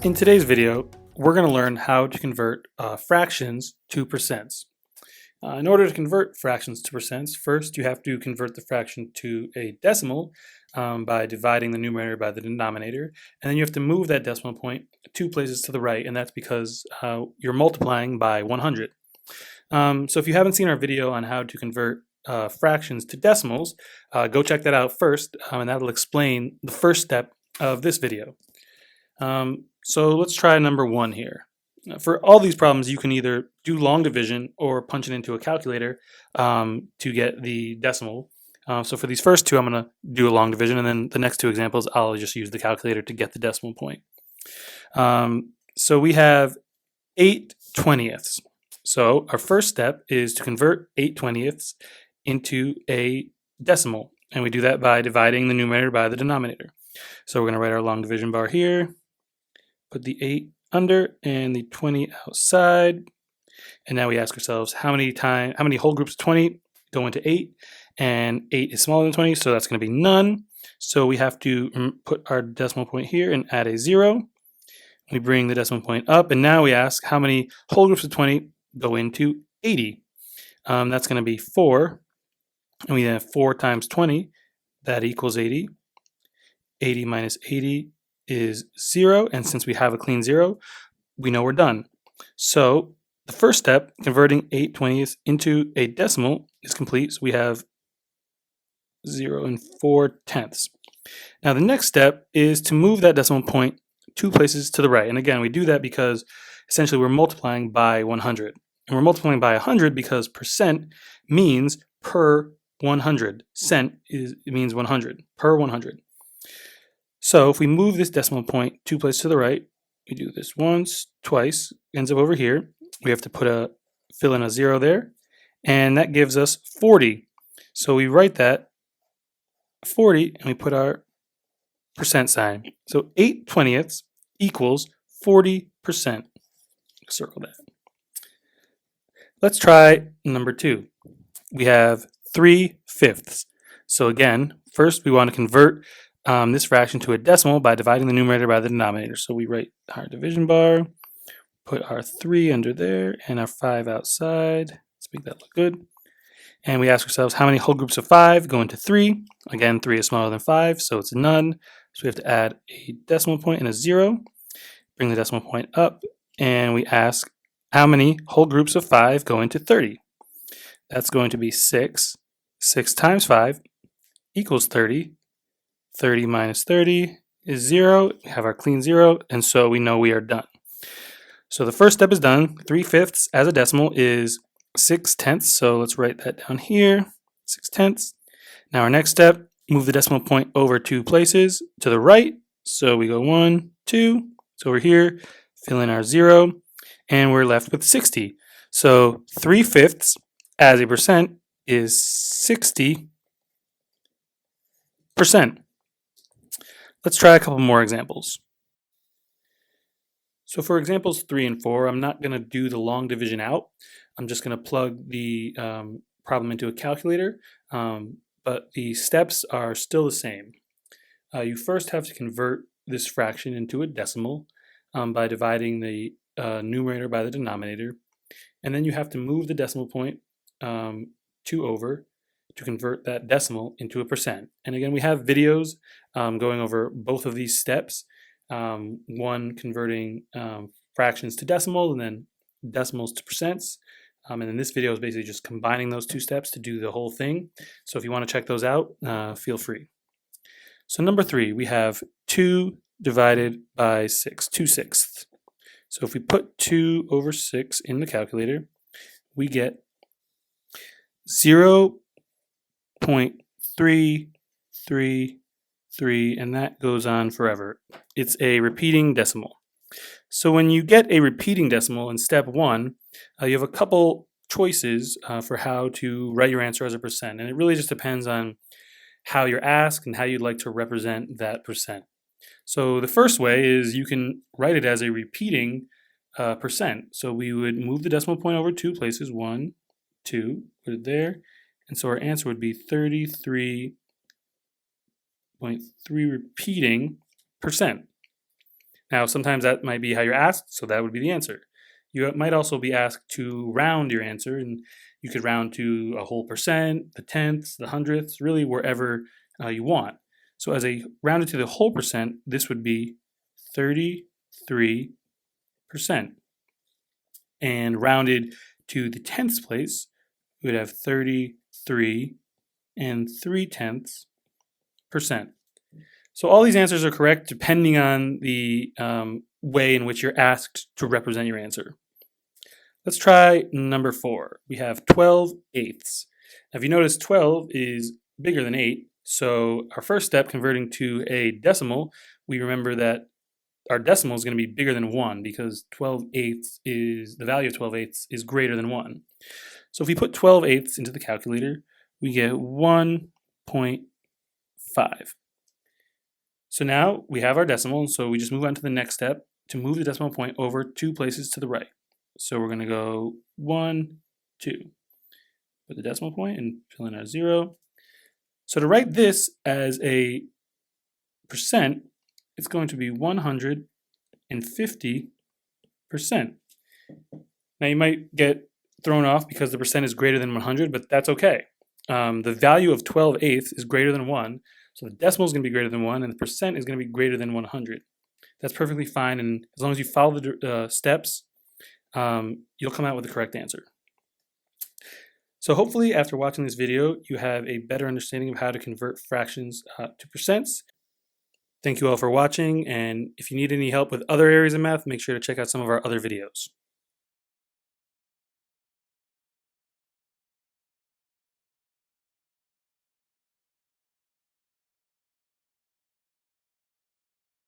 In today's video, we're going to learn how to convert fractions to percents. In order to convert fractions to percents, first you have to convert the fraction to a decimal by dividing the numerator by the denominator, and then you have to move that decimal point 2 places to the right, and that's because you're multiplying by 100. So if you haven't seen our video on how to convert fractions to decimals, go check that out first, and that'll explain the first step of this video. So let's try number 1 here. For all these problems, you can either do long division or punch it into a calculator to get the decimal. So for these first two, I'm going to do a long division, and then the next two examples, I'll just use the calculator to get the decimal point. So we have 8/20. So our first step is to convert 8/20 into a decimal, and we do that by dividing the numerator by the denominator. So we're going to write our long division bar here. Put the 8 under and the 20 outside. And now we ask ourselves how many whole groups of 20 go into 8, and 8 is smaller than 20, so that's going to be none. So we have to put our decimal point here and add a 0. We bring the decimal point up, and now we ask how many whole groups of 20 go into 80. That's going to be 4, and we have 4 times 20, that equals 80. 80 minus 80 is 0, and since we have a clean 0, we know we're done. So the first step, converting 8/20 into a decimal, is complete. So we have 0 and 4/10. Now the next step is to move that decimal point 2 places to the right. And again, we do that because essentially we're multiplying by 100. And we're multiplying by 100 because percent means per 100. Cent means 100, per 100. So if we move this decimal point 2 places to the right, we do this once, twice, ends up over here. We have to fill in a 0 there, and that gives us 40. So we write that 40, and we put our percent sign. So 8/20 equals 40%. Circle that. Let's try number 2. We have 3/5. So again, first we want to convert this fraction to a decimal by dividing the numerator by the denominator. So we write our division bar, put our 3 under there, and our 5 outside. Let's make that look good. And we ask ourselves how many whole groups of 5 go into 3. Again, 3 is smaller than 5, so it's none. So we have to add a decimal point and a 0. Bring the decimal point up, and we ask how many whole groups of 5 go into 30. That's going to be 6. 6 times 5 equals 30. 30 minus 30 is 0. We have our clean 0, and so we know we are done. So the first step is done. 3/5 as a decimal is 6/10. So let's write that down here, 6/10. Now our next step, move the decimal point over 2 places to the right. So we go 1, 2. So over here, fill in our 0, and we're left with 60. So 3/5 as a percent is 60%. Let's try a couple more examples. So for examples 3 and 4, I'm not going to do the long division out. I'm just going to plug the problem into a calculator, but the steps are still the same. You first have to convert this fraction into a decimal by dividing the numerator by the denominator, and then you have to move the decimal point 2 over to convert that decimal into a percent. And again, we have videos going over both of these steps, one converting fractions to decimals and then decimals to percents. And then this video is basically just combining those 2 steps to do the whole thing. So if you want to check those out, feel free. So number 3, we have 2 divided by 6, 2/6. So if we put 2 over 6 in the calculator, we get 0.333, and that goes on forever. It's a repeating decimal. So when you get a repeating decimal in step 1, you have a couple choices for how to write your answer as a percent, and it really just depends on how you're asked and how you'd like to represent that percent. So the first way is you can write it as a repeating percent. So we would move the decimal point over 2 places, 1, 2, put it there, and so our answer would be 33 0.3 repeating percent. Now, sometimes that might be how you're asked, so that would be the answer. You might also be asked to round your answer, and you could round to a whole percent, the tenths, the hundredths, really wherever you want. So as a rounded to the whole percent, this would be 33%. And rounded to the tenths place, we would have 33 3/10%. So all these answers are correct depending on the way in which you're asked to represent your answer. Let's try number 4. We have 12/8. Now if you notice 12 is bigger than 8, so our first step, converting to a decimal, we remember that our decimal is going to be bigger than 1 because 12/8 is, the value of 12/8 is greater than 1. So if we put 12/8 into the calculator, we get 1.5. So now we have our decimal, and so we just move on to the next step to move the decimal point over 2 places to the right. So we're going to go 1, 2. Put the decimal point and fill in our 0. So to write this as a percent, it's going to be 150%. Now you might get thrown off because the percent is greater than 100, but that's okay. The value of 12/8 is greater than 1, so the decimal is going to be greater than 1, and the percent is going to be greater than 100. That's perfectly fine, and as long as you follow the steps, you'll come out with the correct answer. So hopefully after watching this video, you have a better understanding of how to convert fractions to percents. Thank you all for watching, and if you need any help with other areas of math, make sure to check out some of our other videos.